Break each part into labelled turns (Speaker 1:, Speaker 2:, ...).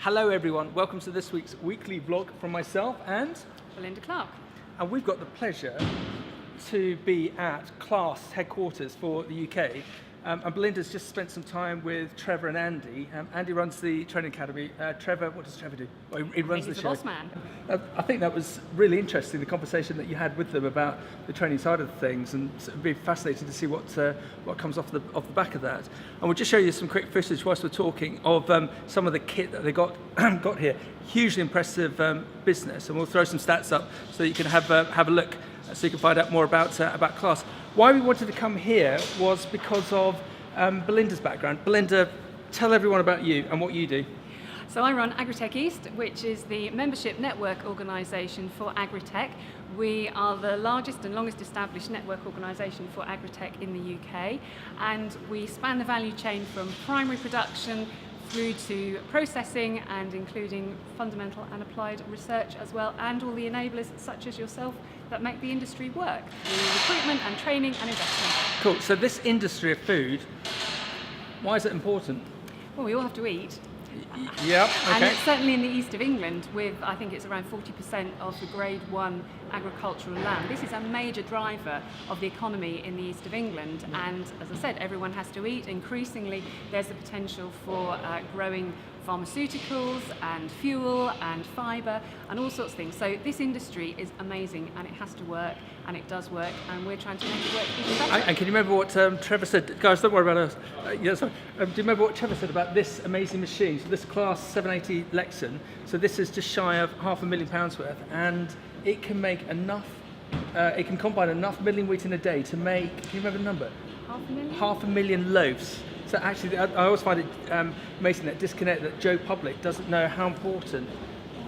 Speaker 1: Hello everyone, welcome to this week's weekly vlog from myself and
Speaker 2: Belinda Clarke.
Speaker 1: And we've got the pleasure to be at CLAAS headquarters for the UK. And Belinda's just spent some time with Trevor and Andy. Andy runs the training academy. Trevor, what does Trevor do? Well, he runs the show.
Speaker 2: He's the boss man.
Speaker 1: I think that was really interesting, the conversation that you had with them about the training side of things, and it'd be fascinating to see what comes off the back of that. And we'll just show you some quick footage whilst we're talking of some of the kit that they got here. Hugely impressive business, and we'll throw some stats up so that you can have a look, so you can find out more about CLAAS. Why we wanted to come here was because of Belinda's background. Belinda, tell everyone about you and what you do.
Speaker 2: So I run Agri-Tech East, which is the membership network organisation for Agri-Tech. We are the largest and longest established network organisation for Agri-Tech in the UK, and we span the value chain from primary production through to processing and including fundamental and applied research as well, and all the enablers such as yourself that make the industry work, the recruitment and training and investment.
Speaker 1: Cool, so this industry of food, why is it important?
Speaker 2: Well, we all have to eat.
Speaker 1: Yeah, okay.
Speaker 2: And it's certainly in the east of England, with I think it's around 40% of the grade 1 agricultural land. This is a major driver of the economy in the east of England, and as I said, everyone has to eat. Increasingly there's the potential for growing pharmaceuticals and fuel and fibre and all sorts of things. So this industry is amazing, and it has to work, and it does work, and we're trying to make it work even better.
Speaker 1: And can you remember what Trevor said? Guys, don't worry about us. Do you remember what Trevor said about this amazing machine? So this CLAAS 780 Lexan, so this is just shy of £500,000 worth, and it can make enough, it can combine enough milling wheat in a day to make, can you remember the number?
Speaker 2: 500,000?
Speaker 1: 500,000 loaves. So actually, I always find it amazing, that disconnect that Joe Public doesn't know how important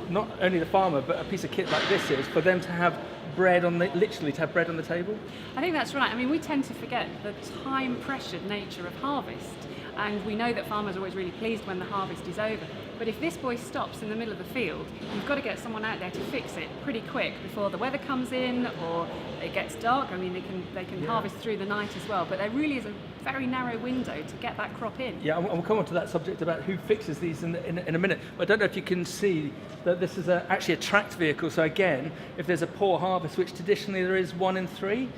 Speaker 1: not only the farmer but a piece of kit like this is for them to have bread on the, literally to have bread on the table.
Speaker 2: I think that's right. I mean, we tend to forget the time-pressured nature of harvest, and we know that farmers are always really pleased when the harvest is over. But if this boy stops in the middle of the field, you've got to get someone out there to fix it pretty quick before the weather comes in or it gets dark. I mean, they can harvest through the night as well, but there really is a very narrow window to get that crop in.
Speaker 1: Yeah, and we'll come on to that subject about who fixes these in a minute. But I don't know if you can see that this is actually a tracked vehicle. So again, if there's a poor harvest, which traditionally there is 1 in 3,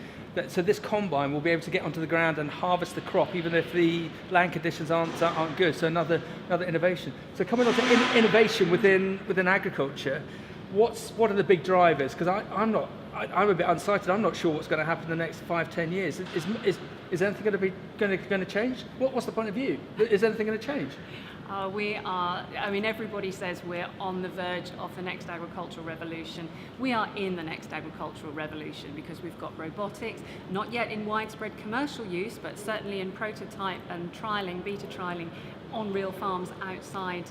Speaker 1: so this combine will be able to get onto the ground and harvest the crop even if the land conditions aren't good. So another innovation. So coming on to innovation within agriculture, what are the big drivers? Because I'm a bit unsighted. I'm not sure what's going to happen in the next 5-10 years. Is anything going to change? What's the point of view? Is anything going to change?
Speaker 2: We are, I mean, everybody says we're on the verge of the next agricultural revolution. We are in the next agricultural revolution because we've got robotics, not yet in widespread commercial use, but certainly in prototype and trialling, beta trialling on real farms outside,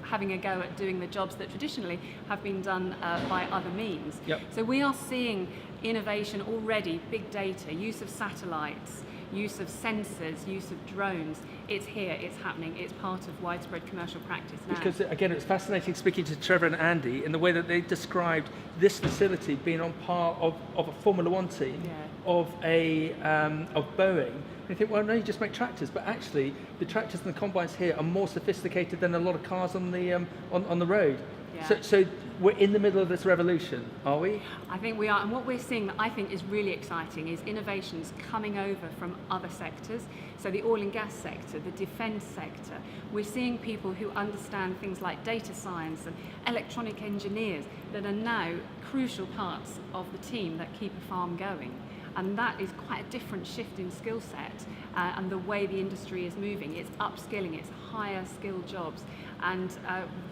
Speaker 2: having a go at doing the jobs that traditionally have been done by other means.
Speaker 1: Yep.
Speaker 2: So we are seeing innovation already, big data, use of satellites, use of sensors, use of drones. It's here, it's happening, it's part of widespread commercial practice now.
Speaker 1: Because again, it's fascinating speaking to Trevor and Andy in the way that they described this facility being on par of a Formula One team, of Boeing. And you think, well, no, you just make tractors, but actually the tractors and the combines here are more sophisticated than a lot of cars on the road.
Speaker 2: Yeah.
Speaker 1: So we're in the middle of this revolution, are we?
Speaker 2: I think we are, and what we're seeing that I think is really exciting is innovations coming over from other sectors. So the oil and gas sector, the defence sector, we're seeing people who understand things like data science and electronic engineers that are now crucial parts of the team that keep a farm going. And that is quite a different shift in skill set and the way the industry is moving. It's upskilling, it's higher skilled jobs, and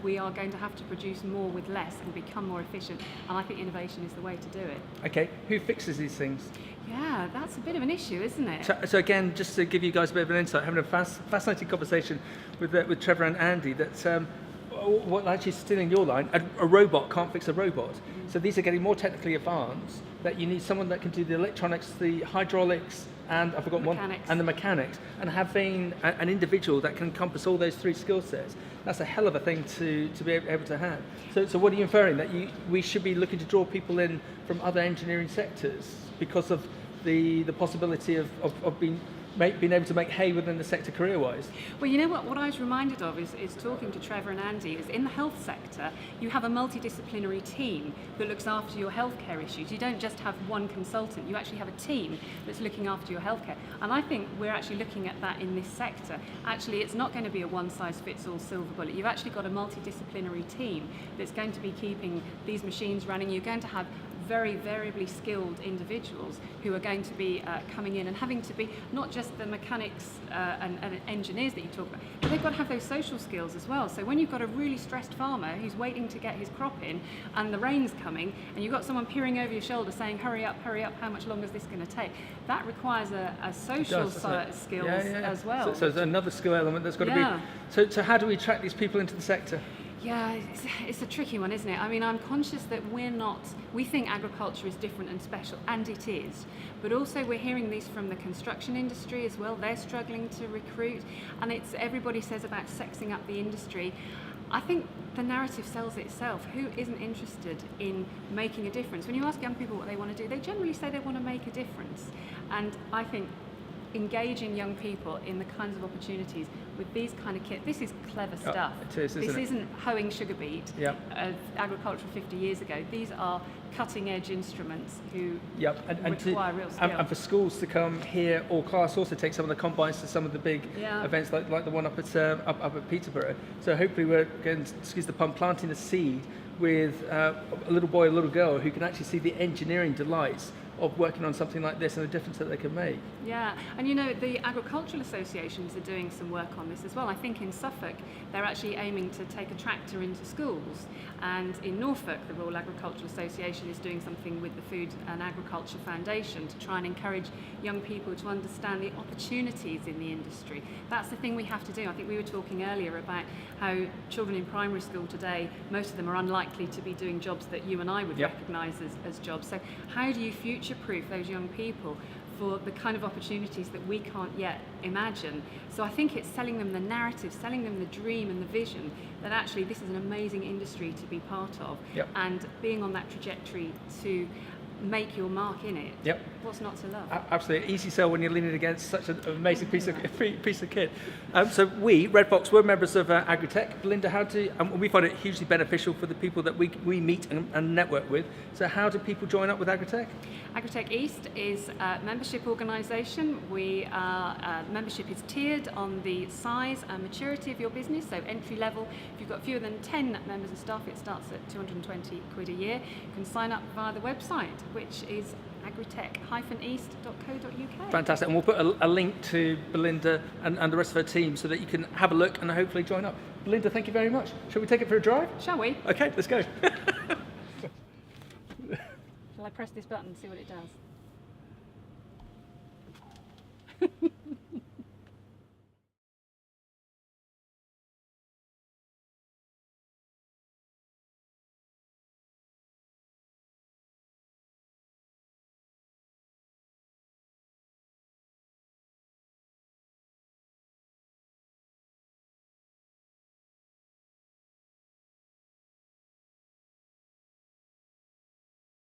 Speaker 2: we are going to have to produce more with less and become more efficient, and I think innovation is the way to do it.
Speaker 1: Okay, who fixes these things?
Speaker 2: Yeah, that's a bit of an issue, isn't it?
Speaker 1: So again, just to give you guys a bit of an insight, having a fascinating conversation with Trevor and Andy, that what actually stealing your line, a robot can't fix a robot. So these are getting more technically advanced, that you need someone that can do the electronics, the hydraulics, and I've forgotten one, and the mechanics, and having an individual that can encompass all those 3 skill sets, that's a hell of a thing to be able to have. So what are you inferring? That we should be looking to draw people in from other engineering sectors because of the possibility of being been able to make hay within the sector career-wise.
Speaker 2: Well, you know what I was reminded of is talking to Trevor and Andy, is in the health sector, you have a multidisciplinary team that looks after your healthcare issues. You don't just have one consultant, you actually have a team that's looking after your healthcare. And I think we're actually looking at that in this sector. Actually, it's not going to be a one-size-fits-all silver bullet. You've actually got a multidisciplinary team that's going to be keeping these machines running. You're going to have very variably skilled individuals who are going to be coming in and having to be not just the mechanics and engineers that you talk about, but they've got to have those social skills as well. So when you've got a really stressed farmer who's waiting to get his crop in and the rain's coming and you've got someone peering over your shoulder saying, hurry up, how much longer is this going to take? That requires a social skills as well.
Speaker 1: So there's another skill element that's got to be... So how do we attract these people into the sector?
Speaker 2: Yeah, it's a tricky one, isn't it? I mean, I'm conscious that we think agriculture is different and special, and it is. But also we're hearing this from the construction industry as well. They're struggling to recruit. And everybody says about sexing up the industry. I think the narrative sells itself. Who isn't interested in making a difference? When you ask young people what they want to do, they generally say they want to make a difference. And I think engaging young people in the kinds of opportunities with these kind of kits, this is clever stuff.
Speaker 1: It is,
Speaker 2: this isn't hoeing sugar beet of agriculture 50 years ago. These are cutting edge instruments who require real skill.
Speaker 1: And for schools to come here, or CLAAS also take some of the combines to some of the big events like the one up at Peterborough. So hopefully we're going to, excuse the pun, planting a seed with a little boy, a little girl who can actually see the engineering delights of working on something like this and the difference that they can make. Yeah,
Speaker 2: and you know, the agricultural associations are doing some work on this as well. I think in Suffolk, they're actually aiming to take a tractor into schools. And in Norfolk, the Royal Agricultural Association is doing something with the Food and Agriculture Foundation to try and encourage young people to understand the opportunities in the industry. That's the thing we have to do. I think we were talking earlier about how children in primary school today, most of them are unlikely to be doing jobs that you and I would recognise as jobs. So how do you future-proof those young people for the kind of opportunities that we can't yet imagine? So I think it's selling them the narrative, selling them the dream and the vision that actually this is an amazing industry to be part of, and being on that trajectory to make your mark in it. What's not to love?
Speaker 1: Absolutely. Easy sell when you're leaning against such an amazing piece of kit. So we, Redfox, we're members of Agri-Tech. Belinda, and we find it hugely beneficial for the people that we meet and network with. So how do people join up with Agri-Tech?
Speaker 2: Agri-Tech East is a membership organisation. Membership is tiered on the size and maturity of your business. So entry level, if you've got fewer than 10 members of staff, it starts at 220 quid a year. You can sign up via the website, which is agritech-east.co.uk.
Speaker 1: Fantastic, and we'll put a link to Belinda and the rest of her team so that you can have a look and hopefully join up. Belinda, thank you very much. Shall we take it for a drive?
Speaker 2: Shall we?
Speaker 1: Okay, let's go.
Speaker 2: Shall I press this button and see what it does?